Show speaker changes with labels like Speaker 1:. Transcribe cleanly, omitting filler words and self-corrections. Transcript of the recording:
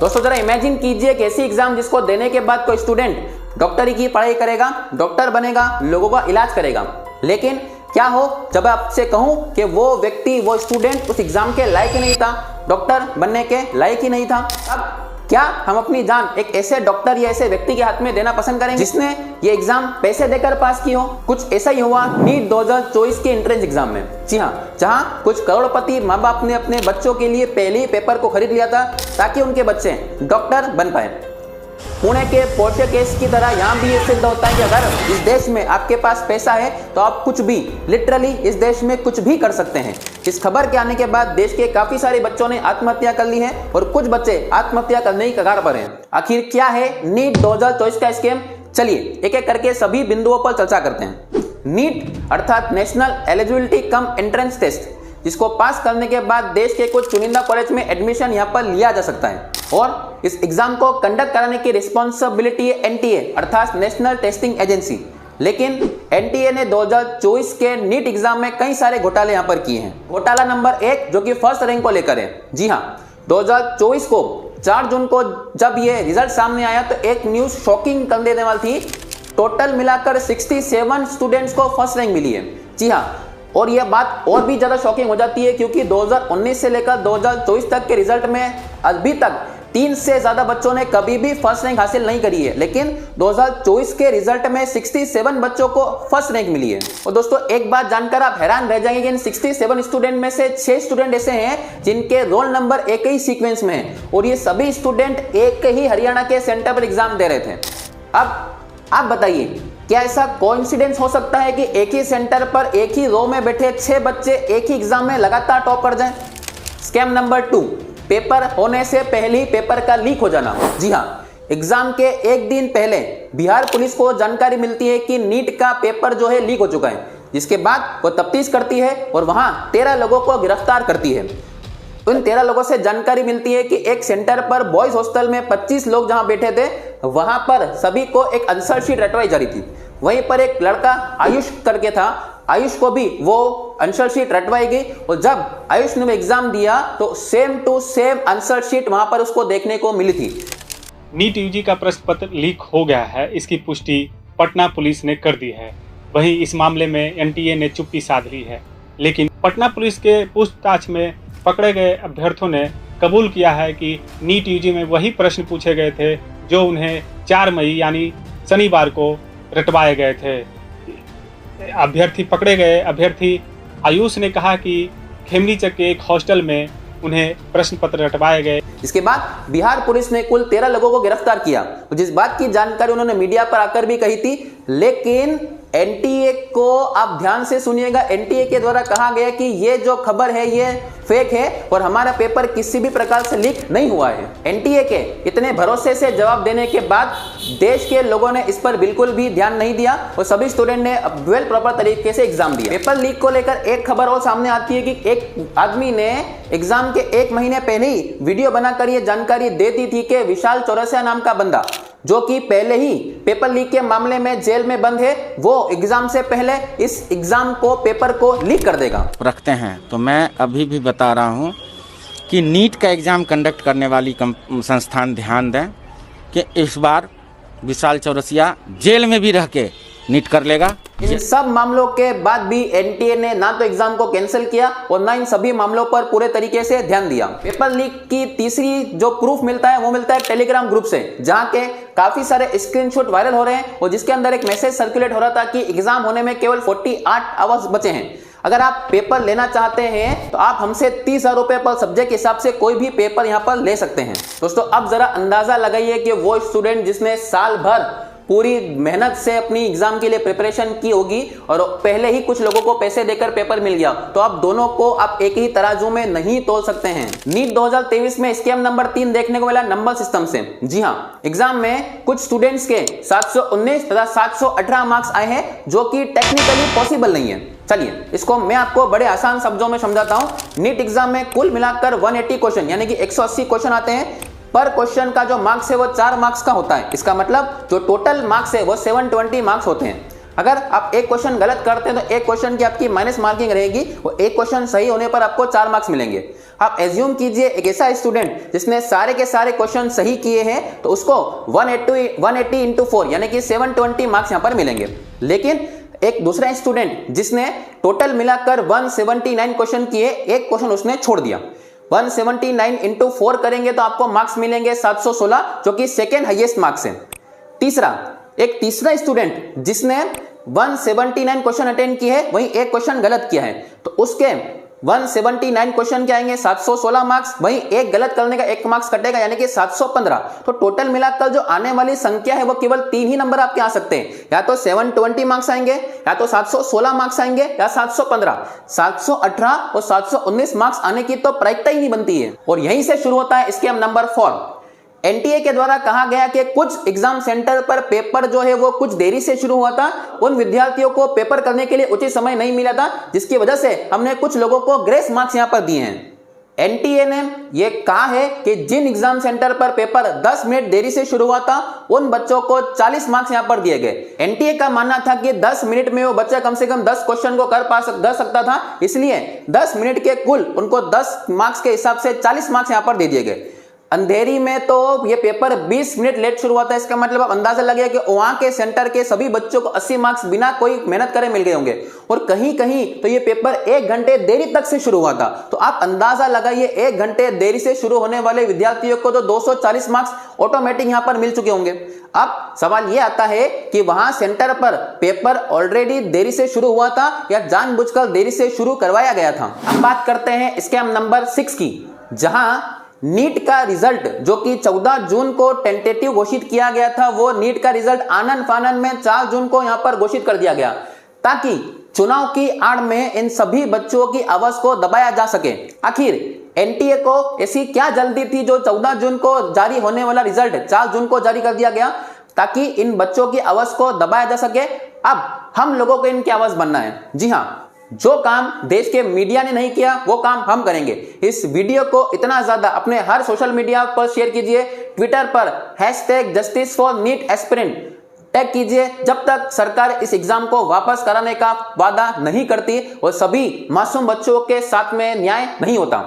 Speaker 1: दोस्तों जरा इमेजिन कीजिए एक ऐसी एग्जाम जिसको देने के बाद कोई स्टूडेंट डॉक्टरी की पढ़ाई करेगा, डॉक्टर बनेगा, लोगों का इलाज करेगा, लेकिन क्या हो जब आपसे कहूं कि वो व्यक्ति, वो स्टूडेंट उस एग्जाम के लायक ही नहीं था, डॉक्टर बनने के लायक ही नहीं था। अब क्या हम अपनी जान एक ऐसे डॉक्टर या ऐसे व्यक्ति के हाथ में देना पसंद करेंगे जिसने ये एग्जाम पैसे देकर पास की हो? कुछ ऐसा ही हुआ नीट 2024 के एंट्रेंस एग्जाम में। जी हाँ, जहां कुछ करोड़पति माँ बाप ने अपने बच्चों के लिए पहले ही पेपर को खरीद लिया था ताकि उनके बच्चे डॉक्टर बन पाए। पुणे के पोर्शे केस की तरह यहाँ भी ये सिद्ध होता है कि अगर इस देश में आपके पास पैसा है तो आप कुछ भी, लिटरली इस देश में कुछ भी कर सकते हैं। इस खबर के आने के बाद देश के काफी सारे बच्चों ने आत्महत्या कर ली है और कुछ बच्चे आत्महत्या करने की कगार पर हैं। आखिर क्या है नीट 2024 का स्कैम? चलिए एक एक करके सभी बिंदुओं पर चर्चा करते हैं। नीट अर्थात national eligibility cum entrance test, जिसको पास करने के बाद देश के कुछ चुनिंदा कॉलेज में एडमिशन यहाँ पर लिया जा सकता है और इस एग्जाम को कंडक्ट कराने की रिस्पॉन्सिबिलिटी है एनटीए अर्थात नेशनल टेस्टिंग एजेंसी। लेकिन एनटीए ने 2024 के नीट एग्जाम में कई सारे घोटाले यहाँ पर किए हैं। घोटाला नंबर 1 जो कि फर्स्ट रैंक को लेकर है। जी हाँ, 2024 को 4 जून को जब ये रिजल्ट सामने आया तो एक न्यूज शॉकिंग कर देने वाली थी। टोटल मिलाकर 67 स्टूडेंट्स को फर्स्ट रैंक मिली है। जी हाँ, और यह बात और भी ज्यादा शॉकिंग हो जाती है क्योंकि 2019 से लेकर 2024 तक के रिजल्ट में अभी तक 3 से ज्यादा बच्चों ने कभी भी फर्स्ट रैंक हासिल नहीं करी है, लेकिन 2024 के रिजल्ट में 67 बच्चों को फर्स्ट रैंक मिली है। और दोस्तों एक बात जानकर आप हैरान रह जाएंगे कि इन 67 स्टूडेंट में से 6 स्टूडेंट ऐसे हैं जिनके रोल नंबर एक ही सीक्वेंस में है और ये सभी स्टूडेंट एक ही हरियाणा के सेंटर पर एग्जाम दे रहे थे। अब आप बताइए, क्या ऐसा कोइंसिडेंस हो सकता है कि एक ही सेंटर पर एक ही रो में बैठे 6 बच्चे एक ही एग्जाम में लगातार टॉप कर जाएं? स्कैम नंबर 2, पेपर होने से पहले ही पेपर का लीक हो जाना। जी हाँ, एग्जाम के एक दिन पहले बिहार पुलिस को जानकारी मिलती है कि नीट का पेपर जो है लीक हो चुका है, जिसके बाद वो तफ्तीश करती है और वहां 13 लोगों को गिरफ्तार करती है। उन 13 लोगों से जानकारी मिलती है कि एक सेंटर पर बॉयज हॉस्टल में 25 लोग जहां बैठे थे वहां पर सभी को एक आंसर शीट रटवाई जा रही थी। वहीं पर एक लड़का आयुष करके था, आयुष को भी वो आंसर शीट रटवाई गई और जब आयुष ने एग्जाम दिया तो same to same answer sheet वहां पर उसको देखने को मिली थी।
Speaker 2: नीट यूजी का प्रश्न पत्र लीक हो गया है, इसकी पुष्टि पटना पुलिस ने कर दी है। वहीं इस मामले में एनटीए ने चुप्पी साध ली है, लेकिन पटना पुलिस के पूछताछ में पकड़े गए अभ्यर्थियों ने कबूल किया है कि नीट यूजी में वही प्रश्न पूछे गए थे जो उन्हें 4 मई यानी शनिवार को रटवाए गए थे। पकड़े गए अभ्यर्थी आयुष ने कहा कि खेमनीचक के एक हॉस्टल में उन्हें प्रश्न पत्र रटवाए गए।
Speaker 1: इसके बाद बिहार पुलिस ने कुल 13 लोगों को गिरफ्तार किया, जिस बात की जानकारी उन्होंने मीडिया पर आकर भी कही थी। लेकिन एनटीए को आप ध्यान से सुनिएगा, एनटीए के द्वारा कहा गया कि ये जो खबर है ये फेक है और हमारा पेपर किसी भी प्रकार से लीक नहीं हुआ है। एनटीए के इतने भरोसे से जवाब देने के बाद देश के लोगों ने इस पर बिल्कुल भी ध्यान नहीं दिया और सभी स्टूडेंट ने वेल प्रॉपर तरीके से एग्जाम दिया। पेपर लीक को लेकर एक खबर और सामने आती है कि एक आदमी ने एग्जाम के 1 महीने पहले ही वीडियो बनाकर ये जानकारी दे दी थी कि विशाल चौरसिया नाम का बंदा, जो कि पहले ही पेपर लीक के मामले में जेल में बंद है, वो एग्जाम से पहले इस एग्जाम को, पेपर को लीक कर देगा।
Speaker 3: रखते हैं तो मैं अभी भी बता रहा हूं कि नीट का एग्जाम कंडक्ट करने वाली संस्थान ध्यान दें कि इस बार विशाल चौरसिया जेल में भी रह के नीट कर लेगा।
Speaker 1: इन सब मामलों के बाद भी एनटीए ने ना तो एग्जाम को कैंसिल किया और ना इन सभी मामलों पर पूरे तरीके से ध्यान दिया। पेपर लीक की तीसरी जो प्रूफ मिलता है वो मिलता है टेलीग्राम ग्रुप से, जहां के काफी सारे स्क्रीनशॉट वायरल हो रहे हैं और जिसके अंदर एक मैसेज सर्कुलेट हो रहा था कि एग्जाम होने में केवल 48 आवर्स बचे हैं। अगर आप पेपर लेना चाहते हैं तो आप हमसे 30,000 रुपए पर सब्जेक्ट के हिसाब से कोई भी पेपर यहाँ पर ले सकते हैं। दोस्तों अब जरा अंदाजा लगाइए कि वो स्टूडेंट जिसने साल भर पूरी मेहनत से अपनी एग्जाम के लिए प्रिपरेशन की होगी और पहले ही कुछ लोगों को पैसे देकर पेपर मिल गया, तो आप दोनों को आप एक ही तराजू में नहीं तोल सकते हैं। नीट 2023 में स्कैम नंबर 3 देखने को मिला नंबर सिस्टम से। जी हाँ, एग्जाम में कुछ स्टूडेंट्स के 719 तथा 718 मार्क्स आए हैं, जो कि टेक्निकली पॉसिबल नहीं है। चलिए इसको मैं आपको बड़े आसान शब्दों में समझाता हूं। नीट एग्जाम में कुल मिलाकर 180 क्वेश्चन यानी कि 180 क्वेश्चन आते हैं। पर क्वेश्चन का जो मार्क्स है वो 4 मार्क्स का होता है। इसका मतलब जो टोटल मार्क्स है वो 720 मार्क्स होते हैं। अगर आप एक क्वेश्चन गलत करते हैं तो एक क्वेश्चन की आपकी माइनस मार्किंग रहेगी और एक क्वेश्चन सही होने पर आपको 4 मार्क्स मिलेंगे। आप एज्यूम कीजिए एक ऐसा स्टूडेंट जिसने सारे के सारे क्वेश्चन सही किए हैं तो उसको 180 इंटू 4 यानी कि 720 मार्क्स यहां पर मिलेंगे। लेकिन एक दूसरा स्टूडेंट जिसने टोटल मिलाकर 179 क्वेश्चन किए, एक क्वेश्चन उसने छोड़ दिया, 179 इंटू 4 करेंगे तो आपको मार्क्स मिलेंगे 716 जो कि सेकेंड हाईएस्ट मार्क्स है। एक तीसरा स्टूडेंट जिसने 179 क्वेश्चन अटेंड किए हैं, वहीं एक क्वेश्चन गलत किया है तो उसके 179 क्वेश्चन के आएंगे 716 मार्क्स, वहीं एक गलत करने का 1 मार्क्स कटेगा यानी कि 715। तो टोटल मिलाकर जो आने वाली संख्या है वो केवल 3 ही नंबर आपके आ सकते हैं, या तो 720 मार्क्स आएंगे, या तो 716 मार्क्स आएंगे, या 715। 718 और 719 मार्क्स आने की तो प्रायिकता ही नहीं बनती है। और यहीं से शुरू होता है स्कैम नंबर 4। एनटीए के द्वारा कहा गया कि कुछ एग्जाम सेंटर पर पेपर जो है वो कुछ देरी से शुरू हुआ था, उन विद्यार्थियों को पेपर करने के लिए उचित समय नहीं मिला था, जिसकी वजह से हमने कुछ लोगों को ग्रेस मार्क्स यहां पर दिए हैं। एनटीए ने यह कहा है कि जिन एग्जाम सेंटर पर पेपर 10 मिनट देरी से शुरू हुआ था उन बच्चों को 40 मार्क्स यहां पर दिए गए। एनटीए का मानना था कि 10 मिनट में वो बच्चा कम से कम 10 क्वेश्चन को कर सकता था, इसलिए 10 मिनट के कुल उनको 10 मार्क्स के हिसाब से 40 मार्क्स यहां पर दे दिए गए। अंधेरी में तो ये पेपर 20 मिनट लेट शुरू हुआ था, इसका मतलब आप अंदाजा लगाइए कि वहां के सेंटर के सभी बच्चों को 80 मार्क्स बिना कोई मेहनत करे मिल गए होंगे। और कहीं कहीं तो ये पेपर 1 घंटे देरी तक से शुरू हुआ था, तो आप अंदाजा लगाइए 1 घंटे देरी से शुरू होने वाले विद्यार्थियों को तो 240 मार्क्स ऑटोमेटिक यहां पर मिल चुके होंगे। अब सवाल यह आता है कि वहां सेंटर पर पेपर ऑलरेडी देरी से शुरू हुआ था या जानबूझकर देरी से शुरू करवाया गया था। हम बात करते हैं स्कैम नंबर 6 की, जहां नीट का रिजल्ट जो कि 14 जून को टेंटेटिव घोषित किया गया था, वो नीट का रिजल्ट आनन फानन में 4 जून को यहां पर घोषित कर दिया गया, ताकि चुनाव की आड़ में इन सभी बच्चों की आवाज को दबाया जा सके। आखिर एनटीए को ऐसी क्या जल्दी थी जो 14 जून को जारी होने वाला रिजल्ट 4 जून को जारी कर दिया गया, ताकि इन बच्चों की आवाज को दबाया जा सके। अब हम लोगों को इनकी आवाज बनना है। जी हां, जो काम देश के मीडिया ने नहीं किया वो काम हम करेंगे। इस वीडियो को इतना ज्यादा अपने हर सोशल मीडिया पर शेयर कीजिए, ट्विटर पर #JusticeForNeet एस्पिरेंट टैग कीजिए, जब तक सरकार इस एग्जाम को वापस कराने का वादा नहीं करती और सभी मासूम बच्चों के साथ में न्याय नहीं होता।